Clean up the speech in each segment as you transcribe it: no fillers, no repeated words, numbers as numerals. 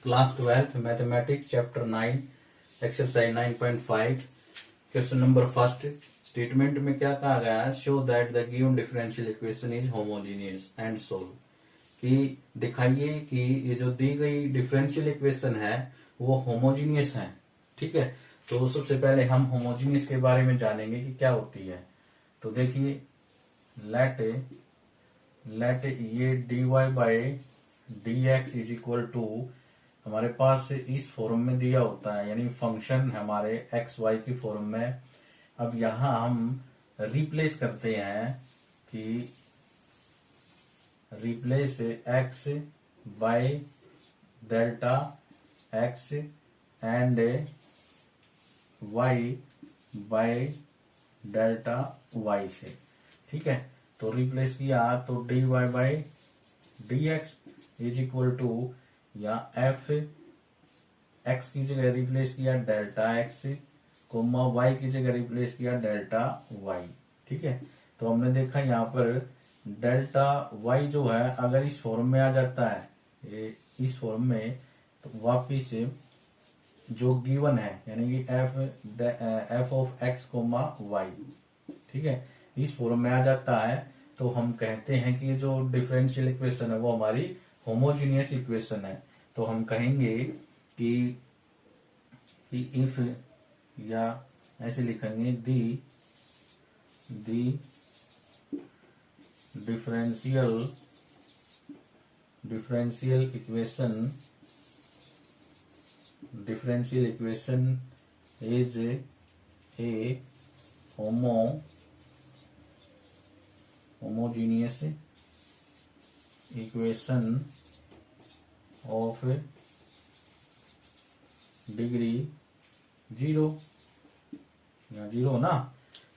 Class 12 mathematics chapter 9 exercise 9.5 question number first. Statement में क्या कहा गया है? Show that the given differential equation is homogeneous and solve. कि दिखाइए कि ये जो दी गई डिफरेंशियल इक्वेशन है वो होमोजीनियस है। ठीक है, तो सबसे पहले हम होमोजीनियस के बारे में जानेंगे कि क्या होती है। तो देखिए, लेट ये dy by d x is equal to हमारे पास इस फॉर्म में दिया होता है, यानी फंक्शन हमारे एक्स वाई की फॉर्म में। अब यहां हम रिप्लेस करते हैं कि replace x by delta x and y by delta y से। ठीक है, तो रिप्लेस किया तो d y by d x is equal to या एफ एक्स की जगह रिप्लेस किया डेल्टा एक्स कोमा वाई की जगह रिप्लेस किया डेल्टा वाई। ठीक है, तो हमने देखा यहाँ पर डेल्टा वाई जो है अगर इस फॉर्म में आ जाता है, ये इस फॉर्म में, तो वापिस जो गिवन है यानी कि f of x comma y, ठीक है, इस फॉर्म में आ जाता है, तो हम कहते हैं कि जो डिफरेंशियल इक्वेशन है वो हमारी होमोजीनियस इक्वेशन है। तो हम कहेंगे कि इफ, या ऐसे लिखेंगे the differential equation is a homogeneous equation of degree 0 या 0 ना।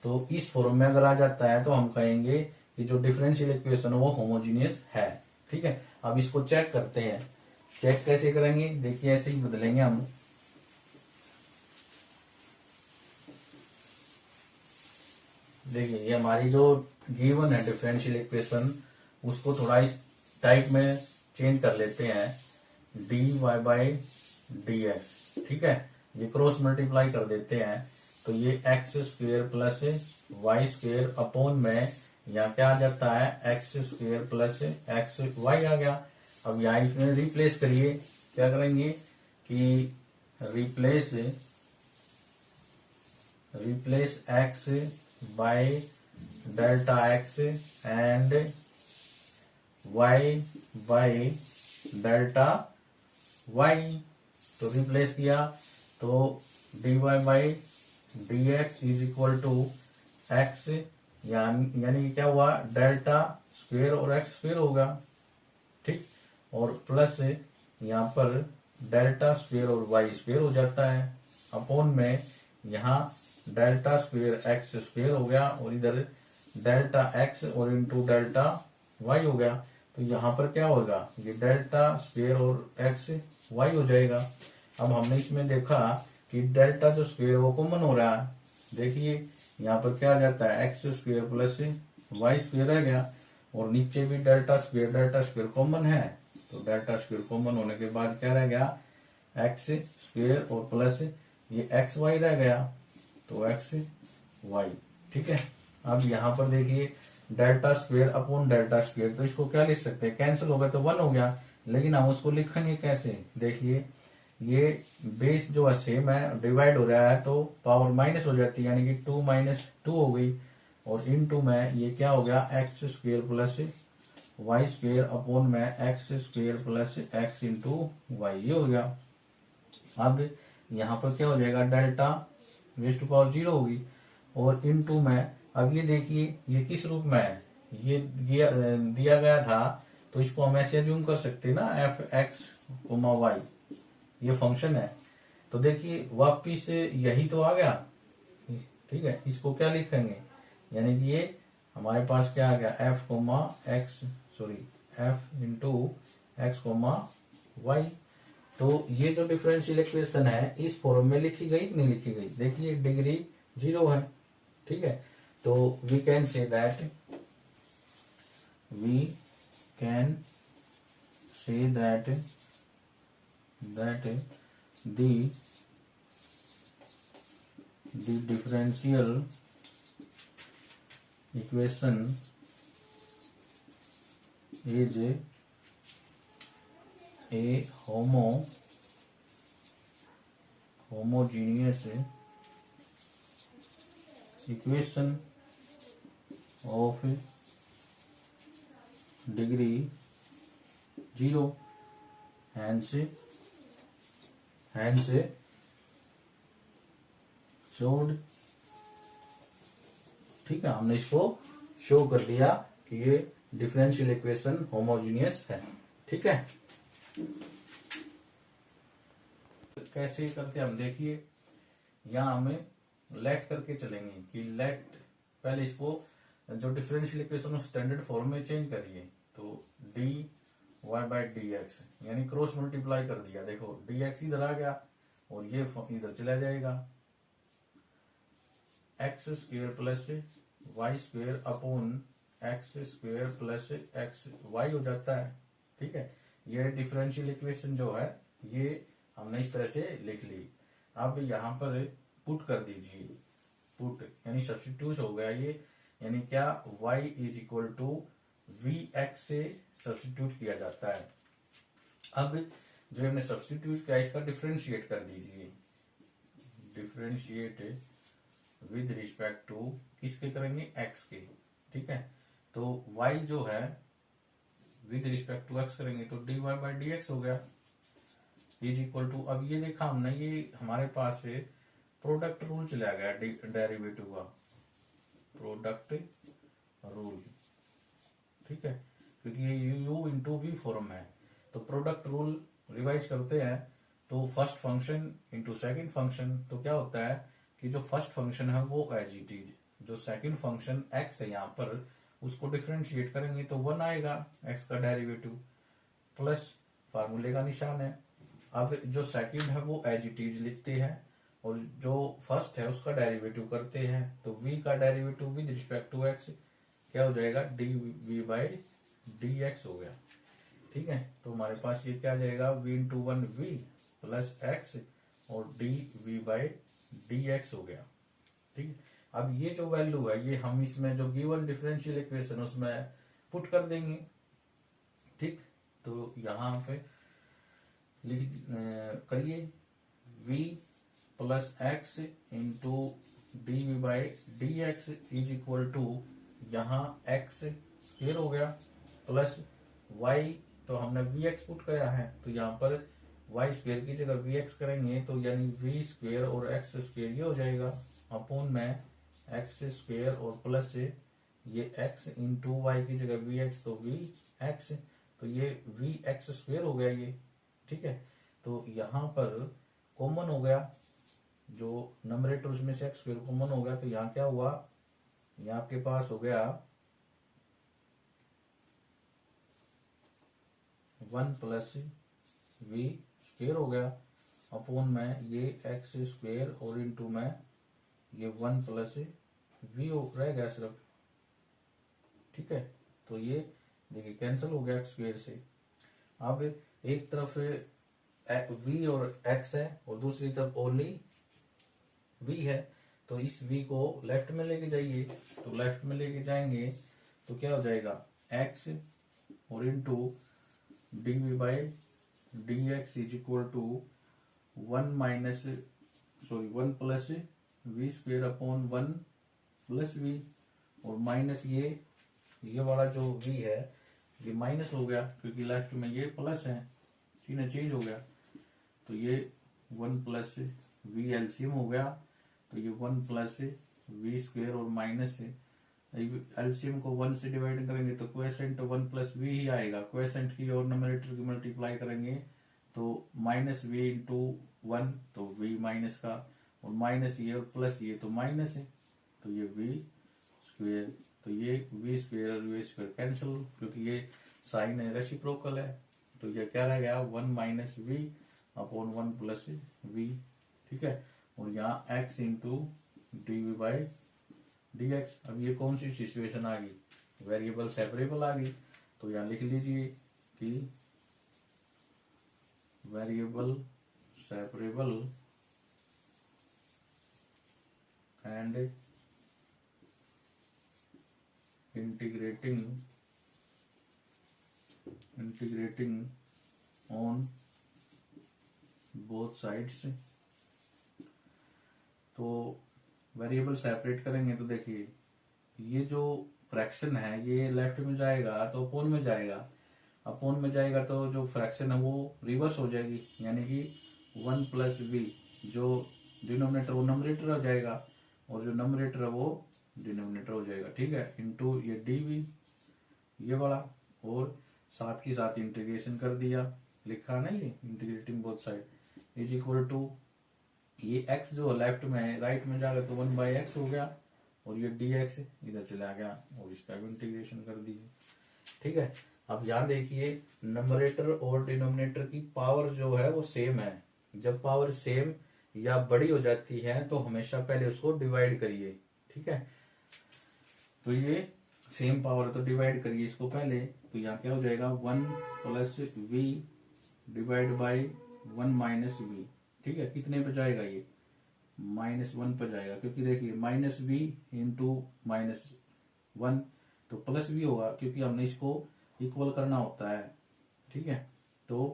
तो इस फॉर्म में अगर आ जाता है तो हम कहेंगे कि जो डिफरेंशियल इक्वेशन है वो होमोजीनियस है। ठीक है, अब इसको चेक करते हैं। चेक कैसे करेंगे? देखिए, ऐसे ही बदलेंगे हम। देखिए, ये हमारी जो गिवन है डिफरेंशियल इक्वेशन, उसको थोड़ा इस टाइप में चेंज कर लेते हैं, d y by d x. ठीक है, ये क्रॉस मल्टीप्लाई कर देते हैं, तो ये x square plus y square upon में यहाँ क्या आ जाता है, x square plus x y आ गया। अब यहाँ इसमें रिप्लेस करिए, क्या करेंगे कि replace x by delta x and y by delta y. तो रिप्लेस किया तो d y by d x is equal to x, यानी क्या हुआ, डेल्टा स्क्वेयर और एक्स स्क्वेयर होगा। ठीक, और प्लस यहाँ पर डेल्टा स्क्वेयर और वाई स्क्वेयर हो जाता है, अपॉन में यहाँ डेल्टा स्क्वेयर एक्स स्क्वेयर हो गया और इधर डेल्टा एक्स और इंटू डेल्टा वाई हो गया। तो यहाँ पर क्या होगा, ये डेल्टा स्क्वेयर और एक्स वाई हो जाएगा। अब हमने इसमें देखा कि डेल्टा जो स्क्वेयर वो कॉमन हो रहा है। देखिए, यहाँ पर क्या आ जाता है, x square plus y square रह गया, और नीचे भी डेल्टा स्क्वेयर कॉमन है, तो डेल्टा स्क्वेयर कॉमन होने के बाद क्या रह गया, एक्स स्क्वेयर और प्लस ये एक्स वाई रह गया, तो एक्स वाई। ठीक है, अब यहाँ पर देखिए delta square upon delta square, तो इसको क्या लिख सकते हैं, कैंसिल हो गया तो 1 हो गया, लेकिन हम उसको लिखेंगे कैसे? देखिए, ये बेस जो है सेम है, डिवाइड हो रहा है तो पावर माइनस हो जाती है, यानी कि 2 माइनस 2 हो गई, और इनटू में ये क्या हो गया, x square plus y square upon में x square plus x into y, ये हो गया। अब यहाँ पर क्या हो जाएगा, डेल्टा रेज टू पावर 0 होगी, और इनटू में, अब ये देखिए ये किस रूप में है, ये दिया गया था, तो इसको हम ऐसे अज्यूम कर सकते हैं ना, एफ एक्स कोमा वाई ये फंक्शन है। तो देखिए वापिस यही तो आ गया। ठीक है, इसको क्या लिखेंगे, यानी कि ये हमारे पास क्या आ गया, f comma x, sorry f into x comma y. तो ये जो डिफरेंशियल इक्वेशन है इस फॉर्म में लिखी गई नहीं लिखी गई, देखिए डिग्री 0 है। ठीक है, तो we can say that that the differential equation is a homogeneous equation of degree 0, hence showed। ठीक है, हमने इसको शो कर दिया कि ये डिफरेंशियल इक्वेशन होमोजीनियस है। ठीक है, कैसे करते हम देखिए, यहां हमें लेट करके चलेंगे कि लेट, पहले इसको जो डिफरेंशियल इक्वेशन स्टैंडर्ड फॉर्म में चेंज करिए, तो d y by d x, यानी क्रॉस मल्टीप्लाई कर दिया। देखो डी एक्स इधर आ गया और ये इधर चला जाएगा, x square plus y square upon x square plus x y हो जाता है। ठीक है, ये डिफरेंशियल इक्वेशन जो है ये हमने इस तरह से लिख ली। अब यहां पर पुट कर दीजिए, पुट यानी सब्स्टिट्यूट हो गया ये, यानी क्या, y is equal to v x से सब्स्टिट्यूट किया जाता है। अब जो हमने सब्स्टिट्यूट किया इसका डिफरेंशिएट कर दीजिए, डिफरेंशिएट विद रिस्पेक्ट टू किसके करेंगे, x के। ठीक है, तो y जो है विद रिस्पेक्ट टू x करेंगे तो dy बाई डी एक्स हो गया इज इक्वल टू, अब ये देखा हमने, ये हमारे पास से प्रोडक्ट रूल चला गया डेरिवेटिव का, प्रोडक्ट रूल। ठीक है, क्योंकि ये u इंटू वी फॉर्म है, तो प्रोडक्ट रूल रिवाइज करते हैं तो first function into second function, तो क्या होता है कि जो फर्स्ट फंक्शन है वो एज इट इज, जो सेकेंड फंक्शन x है यहाँ पर उसको डिफरेंशिएट करेंगे तो 1 आएगा x का डेरिवेटिव, प्लस फार्मूले का निशान है। अब जो सेकंड है वो एज इट इज लिखते हैं और जो फर्स्ट है उसका डेरिवेटिव करते हैं, तो v का derivative with respect to x क्या हो जाएगा, d v by d x हो गया। ठीक है, तो हमारे पास ये क्या आ जाएगा, v into one v plus x और d v by d x हो गया। ठीक है, अब ये जो वैल्यू है ये हम इसमें जो गिवन डिफरेंशियल इक्वेशन उसमें पुट कर देंगे। ठीक, तो यहां पे लिख करिए v plus x into d v by d x is equal to, यहाँ x स्क्वेयर हो गया प्लस y, तो हमने वी एक्स पुट कराया है तो यहाँ पर y स्क्वेयर की जगह वी एक्स करेंगे तो यानी v स्क्वेयर और x स्क्वेयर ये हो जाएगा अपॉन में x स्क्वेयर और प्लस ये x इंटू वाई की जगह वी एक्स तो वी एक्स, तो ये वी एक्स स्क्वेयर हो गया ये। ठीक है, तो यहां पर कॉमन हो गया, जो नंबरेटर उसमें से एक्स स्क्वेयर कॉमन हो गया, तो यहाँ क्या हुआ, यहाँ आपके पास हो गया 1 प्लस वी स्क्वेयर हो गया अपॉन में ये एक्स स्क्वेयर और इंटू में ये 1 प्लस वी रह गया सिर्फ। ठीक है, तो ये देखिए कैंसिल हो गया एक्स स्क्वेयर से। अब एक तरफ v और x है और दूसरी तरफ ओनली v है, तो इस v को लेफ्ट में लेके जाइए, तो लेफ्ट में लेके जाएंगे तो क्या हो जाएगा, x और into d v by d x is equal to 1 plus v square upon 1 plus v, और माइनस ये वाला जो v है ये माइनस हो गया क्योंकि लेफ्ट में ये प्लस है, चिन्ह चेंज हो गया, तो ये 1 प्लस वी एलसीएम हो गया, तो ये 1 प्लस वी स्क्वेयर और माइनस एलसीएम को 1 से डिवाइड करेंगे तो क्वेसेंट 1 प्लस वी ही आएगा, क्वेसेंट की और न्यूमरेटर की मल्टीप्लाई करेंगे तो माइनस वी इंटू 1 तो वी माइनस का, और माइनस ये और प्लस ये तो माइनस है, तो ये वी स्क्वेयर, तो ये वी स्क्वेयर और वी स्क्वेयर कैंसिल क्योंकि ये साइन है रेसिप्रोकल है, तो ये क्या रह गया 1 minus v upon 1 plus v. ठीक है, और यहाँ x into d v by d x. अब ये कौन सी सिचुएशन आ गई, वेरिएबल सेपरेबल आ गई, तो यहाँ लिख लीजिए कि variable separable and integrating on both sides. तो वेरिएबल सेपरेट करेंगे तो देखिए ये जो फ्रैक्शन है ये लेफ्ट में जाएगा तो अपोन में जाएगा, अपोन में जाएगा तो जो फ्रैक्शन है वो रिवर्स हो जाएगी, यानी कि 1 प्लस वी, जो डिनोमिनेटर वो नंबरेटर हो जाएगा और जो नंबरेटर है वो डिनोमिनेटर हो जाएगा, ठीक है, इनटू ये डीवी ये वाला, और साथ के साथ इंटीग्रेशन कर दिया, लिखा ना ये integrating both side is equal to ये x जो लेफ्ट में है राइट में जाएगा तो 1/x हो गया, और ये dx इधर चला गया और इसका भी इंटीग्रेशन कर दिए, ठीक है। अब यहां देखिए नंबरेटर और डिनोमिनेटर की पावर जो है वो सेम है। जब पावर सेम या बड़ी हो जाती है तो हमेशा पहले उसको डिवाइड करिए, ठीक है। तो ये सेम पावर तो डिवाइड करिए इसको पहले, तो यहाँ क्या हो जाएगा 1 plus v divide by 1 minus v, ठीक है। कितने पे जाएगा ये -1 पर जाएगा, क्योंकि देखिए माइनस वी इंटू -1 तो प्लस वी होगा, क्योंकि हमने इसको इक्वल करना होता है, ठीक है। तो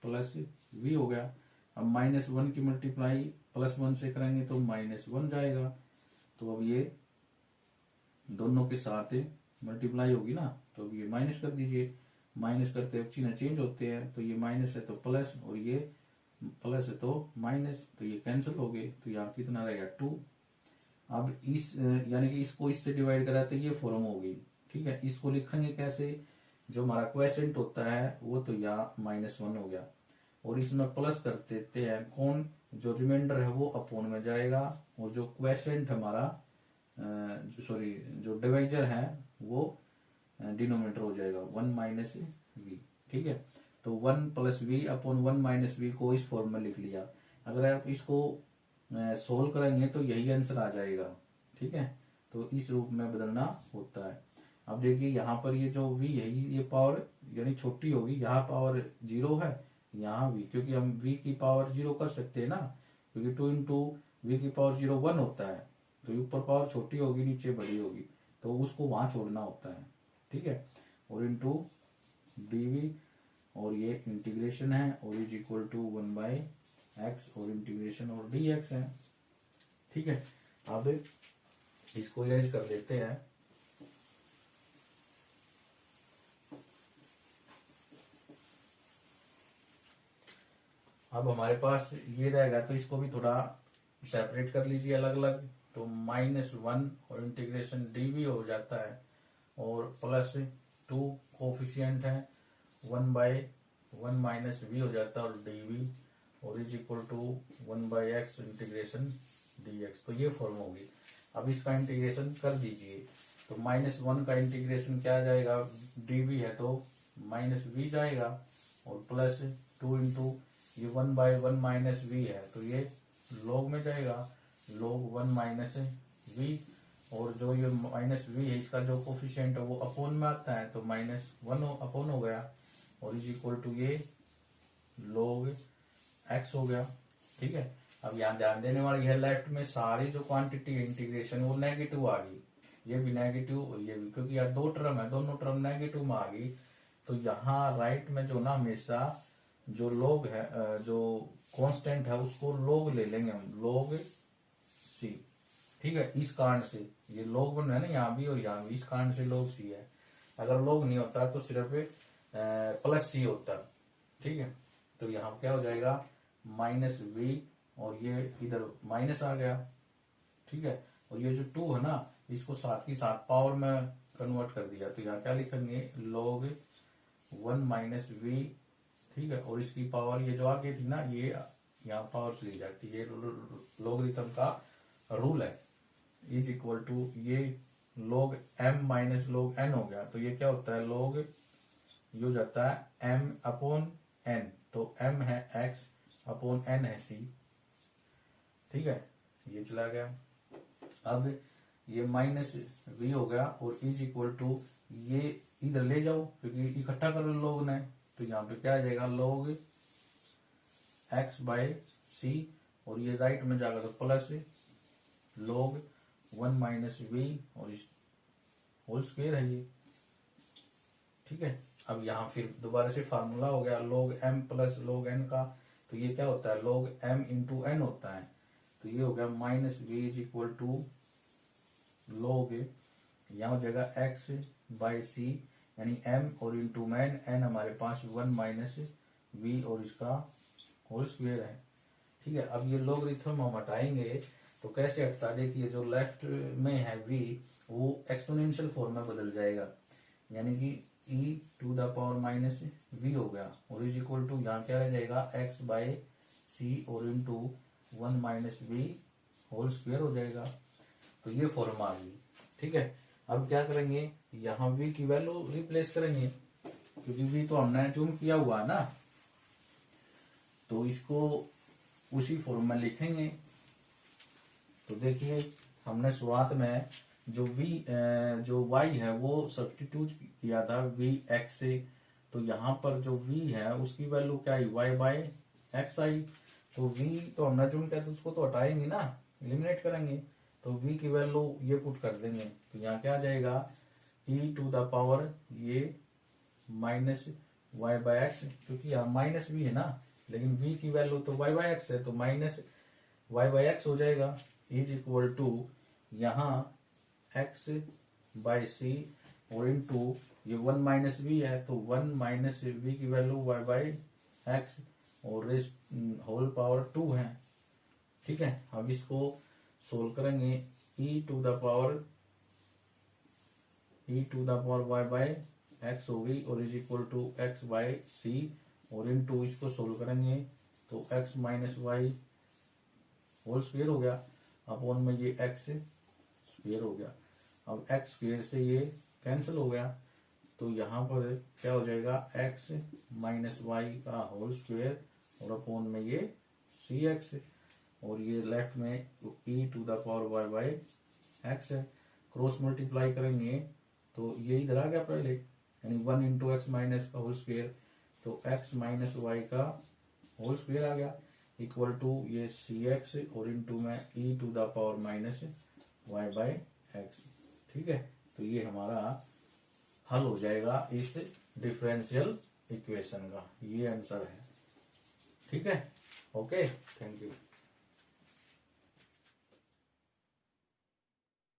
प्लस वी हो गया। अब -1 की मल्टीप्लाई +1 से करेंगे तो -1 जाएगा। तो अब ये दोनों के साथ मल्टीप्लाई होगी ना, तो अब ये माइनस कर दीजिए, माइनस करते वक्त चिन्ह चेंज होते हैं, तो ये माइनस है तो प्लस और ये प्लस है तो माइनस, तो ये कैंसिल हो गए, तो यहाँ कितना रहेगा 2। अब इस यानी कि इसको इससे डिवाइड करा तो ये फॉर्म होगी, ठीक है। इसको लिखेंगे कैसे, जो हमारा क्वेश्चन होता है वो तो यहाँ -1 हो गया, और इसमें प्लस कर देते हैं, कौन जो रिमाइंडर है वो अपॉन में जाएगा, और जो क्वेश्चन हमारा सॉरी जो डिवाइजर है वो डिनोमिनेटर हो जाएगा 1 माइनस वी, ठीक है। तो 1 plus v upon 1 minus v को इस फॉर्म में लिख लिया। अगर आप इसको सोल्व करेंगे तो यही आंसर आ जाएगा, ठीक है। तो इस रूप में बदलना होता है। अब देखिए यहाँ पर ये जो v है ये पावर यानी छोटी होगी, यहाँ पावर 0 है, यहाँ v, क्योंकि हम v की पावर 0 कर सकते हैं ना, क्योंकि 2 इंटू वी की पावर 0 1 होता है, तो ऊपर पावर छोटी होगी नीचे बड़ी होगी, तो उसको वहां छोड़ना होता है, ठीक है। और इंटू dv, और ये इंटीग्रेशन है और इज इक्वल टू 1/x और इंटीग्रेशन और dx है, ठीक है। अब इसको इरेज कर लेते हैं। अब हमारे पास ये रहेगा तो इसको भी थोड़ा सेपरेट कर लीजिए अलग अलग, तो -1 और इंटीग्रेशन dv हो जाता है, और +2 कोफिशियंट है 1/1 माइनस वी हो जाता है, और dv और is equal to 1/x integration dx, तो ये फॉर्म होगी। अब इसका इंटीग्रेशन कर दीजिए, तो -1 का इंटीग्रेशन क्या आ जाएगा, dv है तो -v जाएगा, और +2 इंटू ये 1/1 माइनस वी है तो ये log में जाएगा, log 1 माइनस वी, और जो ये माइनस वी है इसका जो कोफिशिएंट है वो अपोन में आता है, तो -1 अपोन हो गया, और इज इक्वल टू ये log x हो गया, ठीक है। अब यहाँ ध्यान देने वाली है, लेफ्ट में सारी जो क्वांटिटी है इंटीग्रेशन वो नेगेटिव आ गई, ये भी नेगेटिव और ये भी, क्योंकि यार दो टर्म है, दोनों टर्म नेगेटिव में आ गई, तो यहाँ राइट में जो ना हमेशा जो log है जो कांस्टेंट है उसको log ले लेंगे हम, log c, ठीक है। इस कारण से ये log बन रहा है ना यहाँ भी और यहाँ भी, इस कारण से log c है। अगर log नहीं होता तो सिर्फ +c होता, ठीक है। तो यहाँ क्या हो जाएगा -v, और ये इधर माइनस आ गया, ठीक है। और ये जो 2 है ना इसको साथ ही साथ पावर में कन्वर्ट कर दिया, तो यहाँ क्या लिखेंगे log 1 माइनस वी, ठीक है। और इसकी पावर ये जो आगे थी ना ये यहाँ पावर चली जाती है, ये लॉगरिथम का रूल है, इज इक्वल टू ये log m minus log n हो गया, तो ये क्या होता है log ये हो जाता है m अपॉन n, तो m है x अपॉन n है c, ठीक है, ये चला गया। अब ये -v हो गया और इज इक्वल टू ये इधर ले जाओ क्योंकि इकट्ठा कर लो लोग ने, तो यहाँ पे क्या आ जाएगा log एक्स बाय सी, और ये राइट में जाएगा तो प्लस log 1 माइनस वी और इस होल स्क्वायर है ये। ठीक है, अब यहाँ फिर दोबारा से फार्मूला हो गया log m plus log n का, तो ये क्या होता है log m इंटू n होता है, तो ये हो गया minus v is equal to log, यहाँ हो जाएगा x बाय सी यानी m और इंटू मैन n हमारे पास 1 माइनस वी और इसका होल स्क्वायर है। ठीक है, अब ये लॉगरिथम हम हटाएंगे तो कैसे हटता है, देखिए जो लेफ्ट में है v वो एक्सपोनेंशियल फॉर्म में बदल जाएगा, यानी कि e to the power minus v हो गया और इज इक्वल टू यहाँ क्या रह जाएगा x बाय सी और into 1 minus v whole square हो जाएगा। तो ये फॉर्म आ गई। ठीक है, अब क्या करेंगे, यहाँ v की वैल्यू रिप्लेस करेंगे क्योंकि v तो हमने चून किया हुआ है ना, तो इसको उसी फॉर्म में लिखेंगे। तो देखिए हमने शुरुआत में जो जो y है वो सब्स्टिट्यूट किया था v x से, तो यहाँ पर जो v है उसकी वैल्यू क्या आई y बाय एक्स आई, तो v तो हमने चुन किया तो उसको तो हटाएंगे ना, एलिमिनेट करेंगे, तो v की वैल्यू ये पुट कर देंगे, तो यहाँ क्या आ जाएगा e टू द पावर ये माइनस वाई बाय एक्स, क्योंकि यहाँ माइनस v है ना, लेकिन v की वैल्यू तो y बाय एक्स है तो माइनस वाई बाय एक्स हो जाएगा इज इक्वल टू यहाँ x बाय सी और इंटू ये 1 माइनस वी है तो 1 माइनस वी की वैल्यू y बाय एक्स और होल पावर 2 है। ठीक है, अब इसको सोल्व करेंगे e to the power y by x होगी और is equal to x by c और इंटू इसको सोल्व करेंगे तो x minus y whole square हो गया, अपॉन में ये x स्क्वायर हो गया। अब x स्क्वायर से ये कैंसिल हो गया तो यहाँ पर क्या हो जाएगा x माइनस वाई का होल स्क्वायर और अपॉन में ये cx और ये लेफ्ट में e to the power y by x है, क्रॉस मल्टीप्लाई करेंगे तो ये इधर आ गया पहले, यानी 1 इंटू एक्स माइनस का होल स्क्वायर, तो x माइनस वाई का होल स्क्वायर आ गया इक्वल टू ये cx और इंटू में e to the power minus y by x. ठीक है, तो ये हमारा हल हो जाएगा इस डिफरेंशियल इक्वेशन का, ये आंसर है। ठीक है, ओके, थैंक यू।